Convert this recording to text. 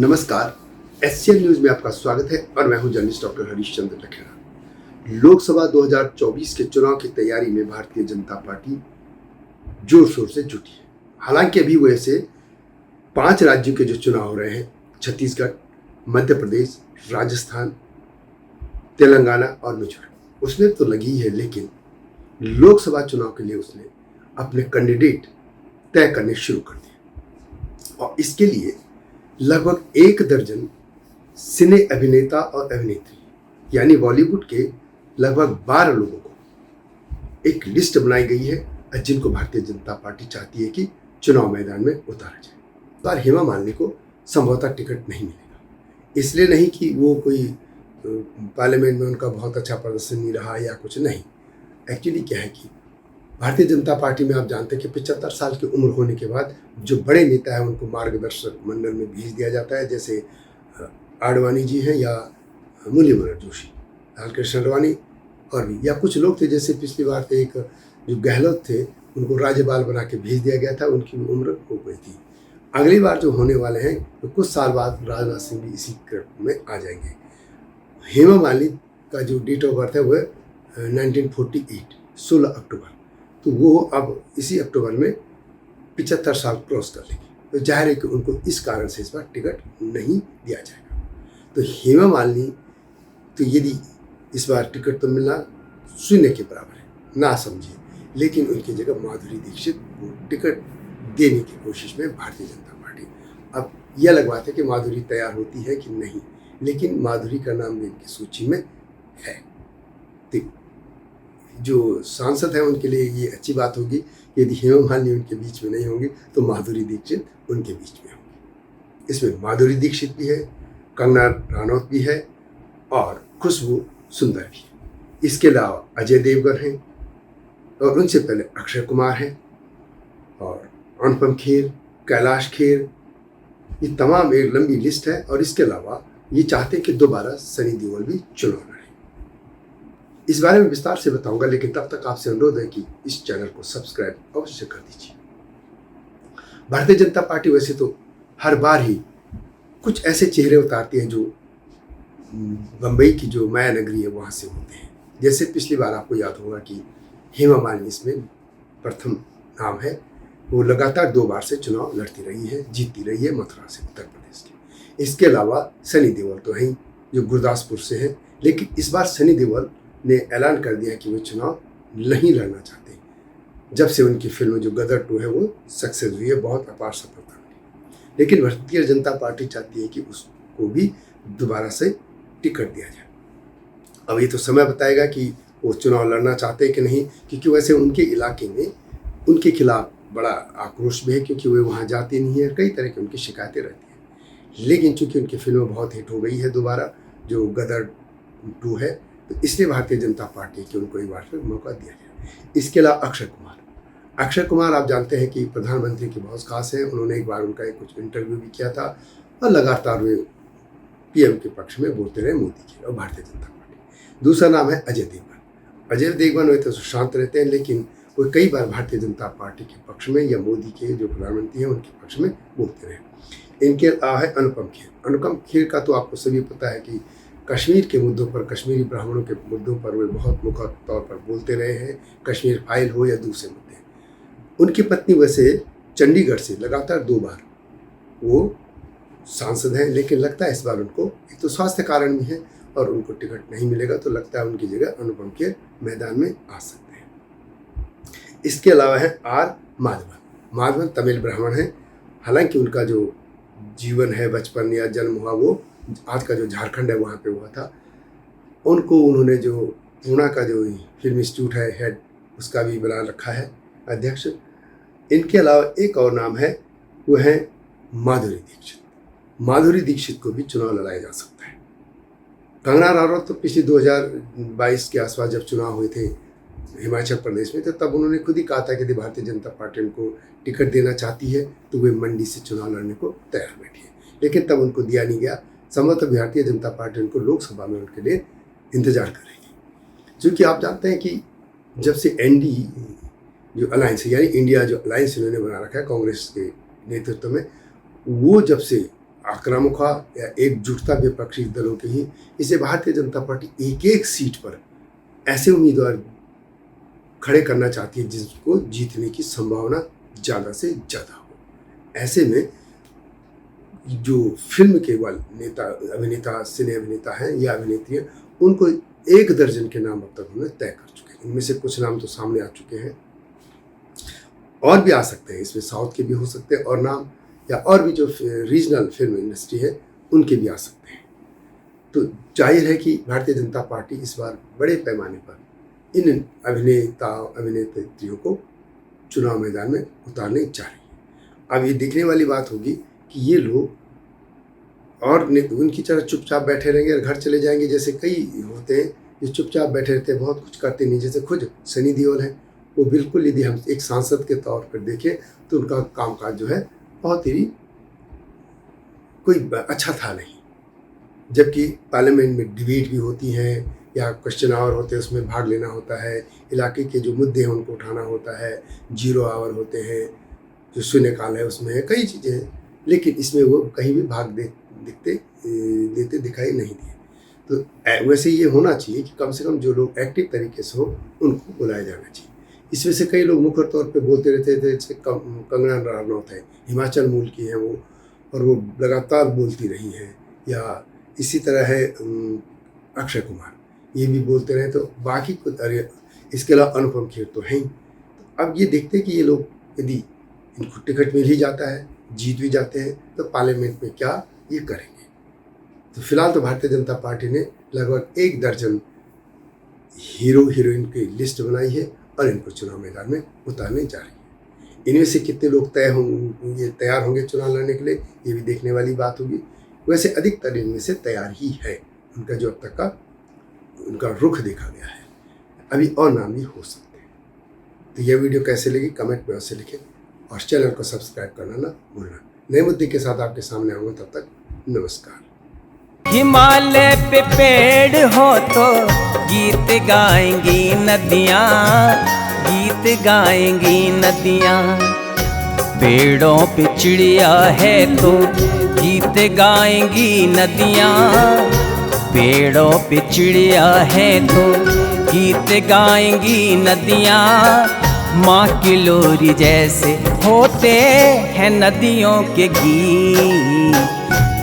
नमस्कार। SCN news में आपका स्वागत है और मैं हूं जर्नलिस्ट डॉक्टर हरीश चंद्र लखेड़ा। लोकसभा 2024 के चुनाव की तैयारी में भारतीय जनता पार्टी जोर शोर से जुटी है। हालांकि अभी वैसे 5 राज्यों के जो चुनाव हो रहे हैं, छत्तीसगढ़, मध्य प्रदेश, राजस्थान, तेलंगाना और मिजोरम, उसमें तो लगी है, लेकिन लोकसभा चुनाव के लिए उसने अपने कैंडिडेट तय करने शुरू कर दिए और इसके लिए लगभग 1 दर्जन सिने अभिनेता और अभिनेत्री यानी बॉलीवुड के लगभग 12 लोगों को एक लिस्ट बनाई गई है जिनको भारतीय जनता पार्टी चाहती है कि चुनाव मैदान में उतारा जाए। पर हेमा मालिनी को संभवतः टिकट नहीं मिलेगा। इसलिए नहीं कि वो कोई पार्लियामेंट में उनका बहुत अच्छा प्रदर्शन नहीं रहा या कुछ नहीं। एक्चुअली क्या है कि भारतीय जनता पार्टी में आप जानते हैं कि 75 साल की उम्र होने के बाद जो बड़े नेता हैं उनको मार्गदर्शक मंडल में भेज दिया जाता है, जैसे आडवाणी जी हैं या मुरली मनोहर जोशी, लालकृष्ण आडवाणी और भी, या कुछ लोग थे जैसे पिछली बार थे एक जो गहलोत थे, उनको राज्यपाल बना के भेज दिया गया था, उनकी उम्र हो गई थी। अगली बार जो होने वाले हैं तो कुछ साल बाद राजनाथ सिंह भी इसी क्रम में आ जाएंगे। हेमा मालिनी का जो डेट ऑफ बर्थ है वह 1948 16 अक्टूबर, तो वो अब इसी अक्टूबर में 75 साल क्रॉस कर लेंगे। तो जाहिर है कि उनको इस कारण से इस बार टिकट नहीं दिया जाएगा। तो हेमा मालिनी तो यदि इस बार टिकट तो मिलना शून्य के बराबर है, ना समझिए, लेकिन उनकी जगह माधुरी दीक्षित को टिकट देने की कोशिश में भारतीय जनता पार्टी। अब यह अलग बात है कि माधुरी तैयार होती है कि नहीं, लेकिन माधुरी का नाम भी इनकी सूची में है। जो सांसद हैं उनके लिए ये अच्छी बात होगी, यदि हेमा मालिनी उनके बीच में नहीं होंगी तो माधुरी दीक्षित उनके बीच में होंगी। इसमें माधुरी दीक्षित भी है, कंगना रनौत भी है और खुशबू सुंदर भी है। इसके अलावा अजय देवगन हैं और उनसे पहले अक्षय कुमार हैं और अनुपम खेर, कैलाश खेर, ये तमाम एक लंबी लिस्ट है। और इसके अलावा ये चाहते हैं कि दोबारा सनी देओल भी चुनाव लड़े। इस बारे में विस्तार से बताऊंगा, लेकिन तब तक आपसे अनुरोध है कि इस चैनल को सब्सक्राइब अवश्य कर दीजिए। भारतीय जनता पार्टी वैसे तो हर बार ही कुछ ऐसे चेहरे उतारती है जो बम्बई की जो माया नगरी है वहाँ से होते हैं। जैसे पिछली बार आपको याद होगा कि हेमा मालिनी इसमें प्रथम नाम है। वो लगातार 2 बार से चुनाव लड़ती रही है, जीतती रही है मथुरा से, उत्तर प्रदेश के। इसके अलावा सनी देओल तो हैं जो गुरदासपुर से हैं, लेकिन इस बार सनी देओल ने ऐलान कर दिया कि वे चुनाव नहीं लड़ना चाहते। जब से उनकी फिल्म जो गदर 2 है वो सक्सेस हुई है, बहुत अपार सफलता मिली, लेकिन भारतीय जनता पार्टी चाहती है कि उसको भी दोबारा से टिकट दिया जाए। अब ये तो समय बताएगा कि वो चुनाव लड़ना चाहते हैं कि नहीं, क्योंकि वैसे उनके इलाके में उनके खिलाफ बड़ा आक्रोश भी है, क्योंकि वे वहाँ जाते नहीं हैं, कई तरह की उनकी शिकायतें रहती हैं। लेकिन चूंकि उनकी फिल्म बहुत हिट हो गई है दोबारा, जो गदर 2 है, तो इसलिए भारतीय जनता पार्टी की उनको एक बार फिर मौका दिया जाए। इसके अलावा अक्षय कुमार आप जानते हैं कि प्रधानमंत्री के बहुत खास हैं। उन्होंने एक बार उनका कुछ इंटरव्यू भी किया था और लगातार वे पीएम के पक्ष में बोलते रहे, मोदी के और भारतीय जनता पार्टी। दूसरा नाम है अजय देवगन। वे तो शांत रहते हैं, लेकिन वो कई बार भारतीय जनता पार्टी के पक्ष में या मोदी के जो प्रधानमंत्री हैं उनके पक्ष में बोलते रहे। इनके अलावा है अनुपम खेर का तो आपको सभी पता है कि कश्मीर के मुद्दों पर, कश्मीरी ब्राह्मणों के मुद्दों पर वे बहुत मुखर तौर पर बोलते रहे हैं, कश्मीर फाइल हो या दूसरे मुद्दे। उनकी पत्नी वैसे चंडीगढ़ से लगातार 2 बार वो सांसद हैं, लेकिन लगता है इस बार उनको एक तो स्वास्थ्य कारण भी है और उनको टिकट नहीं मिलेगा, तो लगता है उनकी जगह अनुपम खेर मैदान में आ सकते हैं। इसके अलावा है आर माधवन तमिल ब्राह्मण हैं। हालांकि उनका जो जीवन है, बचपन या जन्म हुआ वो आज का जो झारखंड है वहाँ पे हुआ था। उनको उन्होंने जो पूना का जो फिल्म इंस्टीट्यूट है हेड, उसका भी बना रखा है अध्यक्ष। इनके अलावा एक और नाम है, वो है माधुरी दीक्षित को भी चुनाव लड़ाया जा सकता है। कंगना रनौत तो पिछले 2022 के आसपास जब चुनाव हुए थे हिमाचल प्रदेश में, तो तब उन्होंने खुद ही कहा था कि यदि भारतीय जनता पार्टी उनको टिकट देना चाहती है तो वे मंडी से चुनाव लड़ने को तैयार बैठी है, लेकिन तब उनको दिया नहीं गया। संभवतः भारतीय जनता पार्टी उनको लोकसभा में उनके लिए इंतजार करेगी, क्योंकि आप जानते हैं कि जब से एनडी जो अलायंस है, यानी इंडिया जो अलायंस इन्होंने बना रखा है कांग्रेस के नेतृत्व में, वो जब से आक्रामकता या एकजुटता विपक्षी दलों की ही, इसे भारतीय जनता पार्टी एक एक सीट पर ऐसे उम्मीदवार खड़े करना चाहती है जिसको जीतने की संभावना ज़्यादा से ज़्यादा हो। ऐसे में जो फिल्म केवल नेता अभिनेता सिने अभिनेता हैं या अभिनेत्री हैं, उनको 1 दर्जन के नाम अब तक उन्होंने तय कर चुके हैं। इनमें से कुछ नाम तो सामने आ चुके हैं, और भी आ सकते हैं, इसमें साउथ के भी हो सकते हैं और नाम, या और भी जो रीजनल फिल्म इंडस्ट्री है उनके भी आ सकते हैं। तो जाहिर है कि भारतीय जनता पार्टी इस बार बड़े पैमाने पर इन अभिनेता अभिनेत्रियों को चुनाव मैदान में उतारने जा रही है। अब ये देखने वाली बात होगी कि ये लोग और उनकी तरह चुपचाप बैठे रहेंगे और घर चले जाएंगे, जैसे कई होते हैं जो चुपचाप बैठे रहते हैं, बहुत कुछ करते नहीं। जैसे खुद सनी देओल है, वो बिल्कुल, यदि हम एक सांसद के तौर पर देखें तो उनका कामकाज जो है बहुत ही कोई अच्छा था नहीं। जबकि पार्लियामेंट में डिबेट भी होती हैं या क्वेश्चन आवर होते हैं, उसमें भाग लेना होता है, इलाके के जो मुद्दे हैं उनको उठाना होता है, 0 आवर होते हैं, जो शून्यकाल है उसमें है, कई चीज़ें हैं, लेकिन इसमें वो कहीं भी भाग देते दिखाई नहीं दिए। तो वैसे ये होना चाहिए कि कम से कम जो लोग एक्टिव तरीके से हो उनको बुलाया जाना चाहिए। इसमें से कई लोग मुखर तौर पे बोलते रहते थे, जैसे कंगना रनौत है, हिमाचल मूल की हैं वो, और वो लगातार बोलती रही हैं, या इसी तरह है अक्षय कुमार, ये भी बोलते रहे। तो बाकी कुछ, अरे इसके अलावा अनुपम खेर तो हैं ही। तो अब ये देखते हैं कि ये लोग यदि इनको टिकट मिल ही जाता है, जीत भी जाते हैं, तो पार्लियामेंट में क्या ये करेंगे। तो फिलहाल तो भारतीय जनता पार्टी ने लगभग 1 दर्जन हीरो हीरोइन की लिस्ट बनाई है और इनको चुनाव मैदान में उतारने जा रही है। इनमें से कितने लोग तैयार होंगे चुनाव लड़ने के लिए, ये भी देखने वाली बात होगी। वैसे अधिकतर इनमें से तैयार ही है, उनका जो अब तक का उनका रुख देखा गया है। अभी और नाम भी हो सकते हैं। तो यह वीडियो कैसे लगी कमेंट में अवश्य लिखें, और चैनल को सब्सक्राइब करना ना भूलना। नए मुद्दे के साथ आपके सामने आऊँगा, तब तक नमस्कार। हिमालय पे पेड़ हो तो गीत गाएंगी नदियाँ, गीत गाएंगी नदियाँ। पेड़ों पे चिड़िया है तो गीत गाएंगी नदियाँ, पेड़ों पे चिड़िया है तो गीत गाएंगी नदियाँ। माँ की लोरी जैसे होते हैं नदियों के गीत।